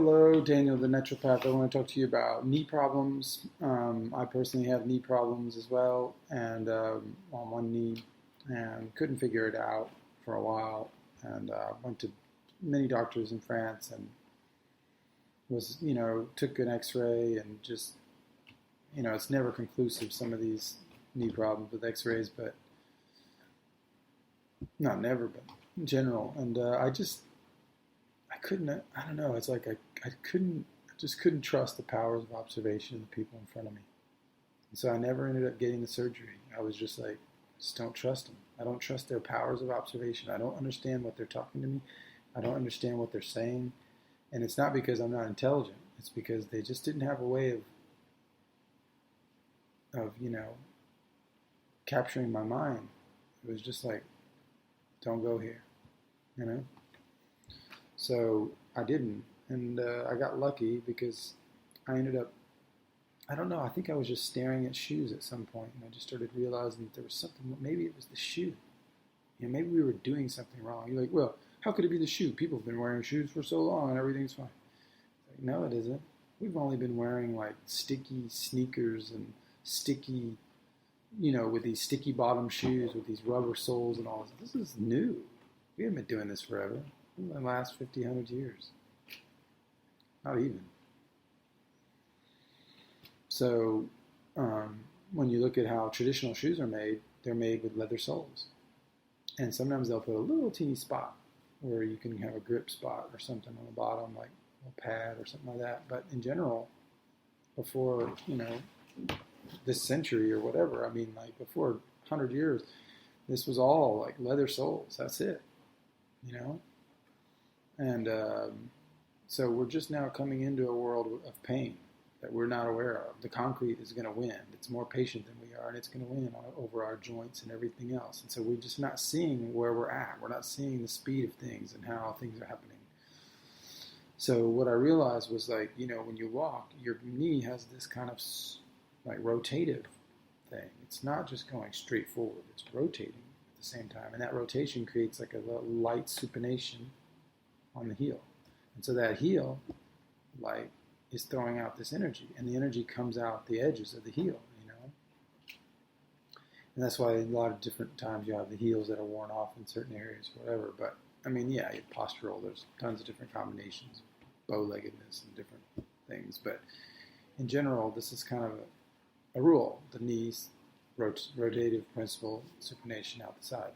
Hello, Daniel, the naturopath. I want to talk to you about knee problems. I personally have knee problems as well, and on one knee, and couldn't figure it out for a while. And went to many doctors in France, and took an X-ray, and just, it's never conclusive. Some of these knee problems with X-rays, but not never, but in general. And I couldn't, I don't know, it's like I just couldn't trust the powers of observation of the people in front of me. And so I never ended up getting the surgery. I was just like, just don't trust them. I don't trust their powers of observation. I don't understand what they're talking to me. I don't understand what they're saying. And it's not because I'm not intelligent. It's because they just didn't have a way of capturing my mind. It was just like, don't go here, So I didn't, and I got lucky because I ended up, I don't know, I think I was just staring at shoes at some point, and I just started realizing that there was something, maybe it was the shoe. Maybe we were doing something wrong. You're like, well, how could it be the shoe? People have been wearing shoes for so long and everything's fine. Like, no, it isn't. We've only been wearing like sticky sneakers and sticky, with these sticky bottom shoes with these rubber soles and all this. This is new. We haven't been doing this forever. In the last 50, 100 years. Not even. So, when you look at how traditional shoes are made, they're made with leather soles. And sometimes they'll put a little teeny spot where you can have a grip spot or something on the bottom, like a pad or something like that. But in general, before, this century or whatever, like before 100 years, this was all like leather soles. That's it, And so we're just now coming into a world of pain that we're not aware of. The concrete is going to win. It's more patient than we are, and it's going to win over our joints and everything else. And so we're just not seeing where we're at. We're not seeing the speed of things and how things are happening. So what I realized was like, when you walk, your knee has this kind of like rotative thing. It's not just going straight forward. It's rotating at the same time. And that rotation creates like a light supination on the heel. And so that heel, like, is throwing out this energy. And the energy comes out the edges of the heel, And that's why a lot of different times you have the heels that are worn off in certain areas, whatever. But, yeah, postural, there's tons of different combinations, bow-leggedness and different things. But in general, this is kind of a rule. The knees, rotative principle, supination out the side.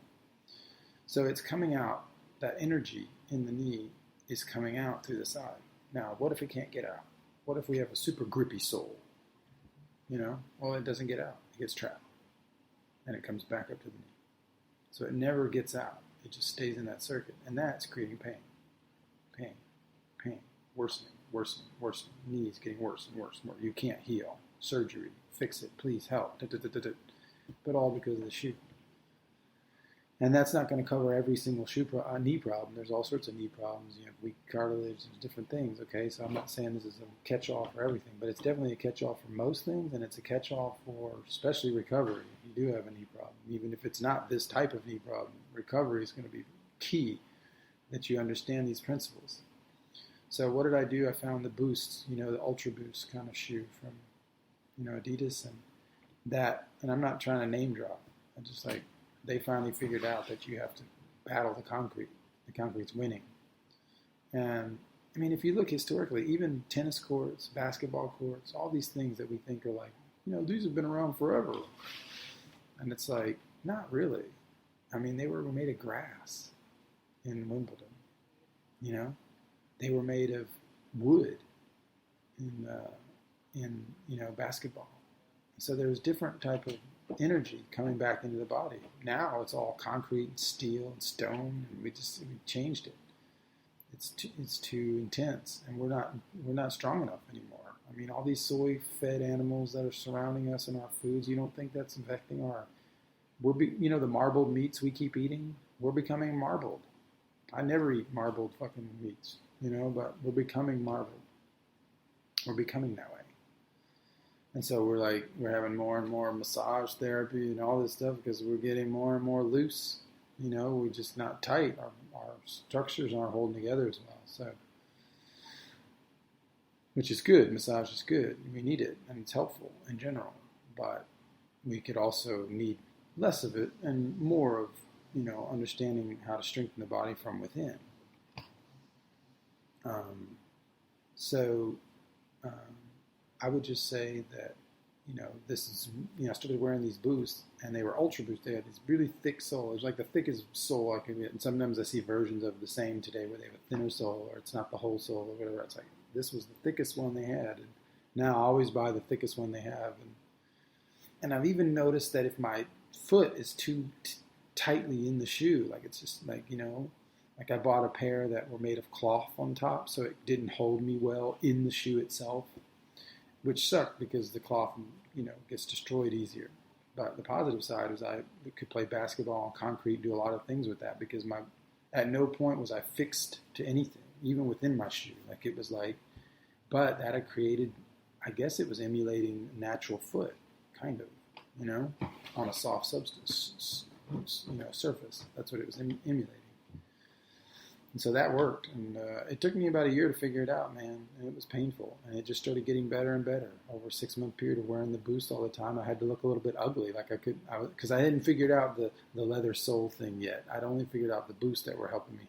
So it's coming out, that energy in the knee is coming out through the side. Now, what if it can't get out? What if we have a super grippy sole? Well, it doesn't get out. It gets trapped. And it comes back up to the knee. So it never gets out. It just stays in that circuit. And that's creating pain. Pain. Pain. Worsening. Worsening. Worsening. Knees getting worse and worse and worse. You can't heal. Surgery. Fix it. Please help. But all because of the shoe. And that's not going to cover every single knee problem. There's all sorts of knee problems. You have weak cartilage. There's different things, okay? So I'm not saying this is a catch-all for everything, but it's definitely a catch-all for most things, and it's a catch-all for especially recovery. If you do have a knee problem, even if it's not this type of knee problem, recovery is going to be key that you understand these principles. So what did I do? I found the Boost, the Ultra Boost kind of shoe from, Adidas, and I'm not trying to name drop. I just they finally figured out that you have to battle the concrete. The concrete's winning. And, if you look historically, even tennis courts, basketball courts, all these things that we think are like, these have been around forever. And it's like, not really. They were made of grass in Wimbledon. They were made of wood in basketball. So there's different type of energy coming back into the body. Now it's all concrete and steel and stone, and we changed it. It's too intense, and we're not strong enough anymore. All these soy-fed animals that are surrounding us in our foods. You don't think that's affecting the marbled meats we keep eating? We're becoming marbled. I never eat marbled fucking meats, but we're becoming marbled. We're becoming that way. And so we're having more and more massage therapy and all this stuff because we're getting more and more loose. We're just not tight. Our structures aren't holding together as well. So which is good. Massage is good. We need it, and it's helpful in general. But we could also need less of it and more of, understanding how to strengthen the body from within. So I would just say that, this is, I started wearing these boots, and they were Ultra Boosts. They had this really thick sole. It was like the thickest sole I could get. And sometimes I see versions of the same today where they have a thinner sole, or it's not the whole sole, or whatever. It's like, this was the thickest one they had. And now I always buy the thickest one they have. And I've even noticed that if my foot is too tightly in the shoe, like it's just like, like I bought a pair that were made of cloth on top, so it didn't hold me well in the shoe itself, which sucked because the cloth, gets destroyed easier. But the positive side is I could play basketball on concrete, do a lot of things with that, because at no point was I fixed to anything, even within my shoe. Like it was like, but that had created, I guess it was emulating natural foot, kind of, on a soft substance, surface. That's what it was emulating. And so that worked, and it took me about a year to figure it out, man, and it was painful, and it just started getting better and better. Over a 6-month period of wearing the boost all the time, I had to look a little bit ugly, because I hadn't figured out the leather sole thing yet. I'd only figured out the boosts that were helping me.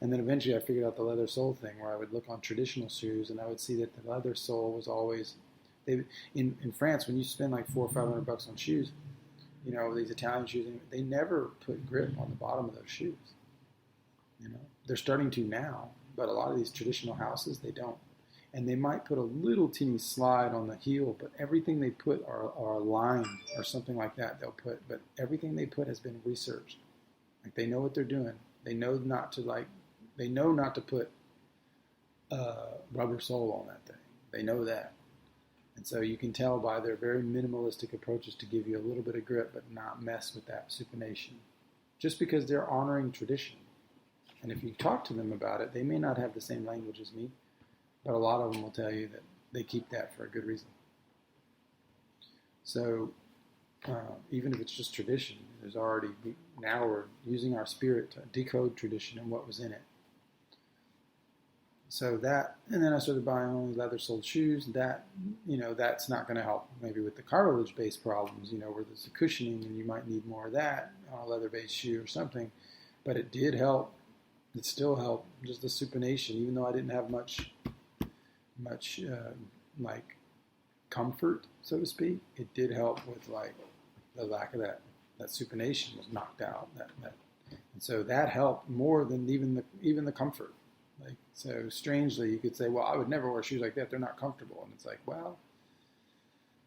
And then eventually I figured out the leather sole thing, where I would look on traditional shoes, and I would see that the leather sole was always, in France, when you spend like $400 or $500 on shoes, these Italian shoes, they never put grip on the bottom of those shoes. They're starting to now, but a lot of these traditional houses, they don't. And they might put a little teeny slide on the heel, but everything they put are a line or something like that they'll put. But everything they put has been researched. Like they know what they're doing. They know not to put rubber sole on that thing. They know that. And so you can tell by their very minimalistic approaches to give you a little bit of grip, but not mess with that supination. Just because they're honoring tradition. And if you talk to them about it, they may not have the same language as me, but a lot of them will tell you that they keep that for a good reason. So even if it's just tradition, now we're using our spirit to decode tradition and what was in it. So that, and then I started buying only leather-soled shoes. That, that's not going to help maybe with the cartilage-based problems, where there's a cushioning and you might need more of that on a leather-based shoe or something. But it did help. It still helped, just the supination, even though I didn't have much like comfort, so to speak. It did help with like the lack of that supination was knocked out. And so that helped more than even the comfort. Like, so strangely, you could say, well, I would never wear shoes like that. They're not comfortable. And it's like, well,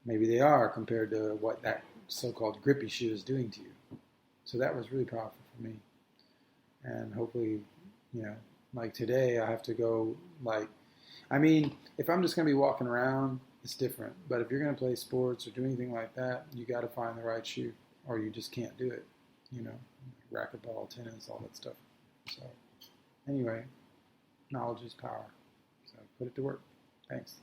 maybe they are compared to what that so-called grippy shoe is doing to you. So that was really powerful for me. And hopefully, like today, I have to go if I'm just going to be walking around, it's different. But if you're going to play sports or do anything like that, you got to find the right shoe, or you just can't do it. Racquetball, tennis, all that stuff. So anyway, knowledge is power. So put it to work. Thanks.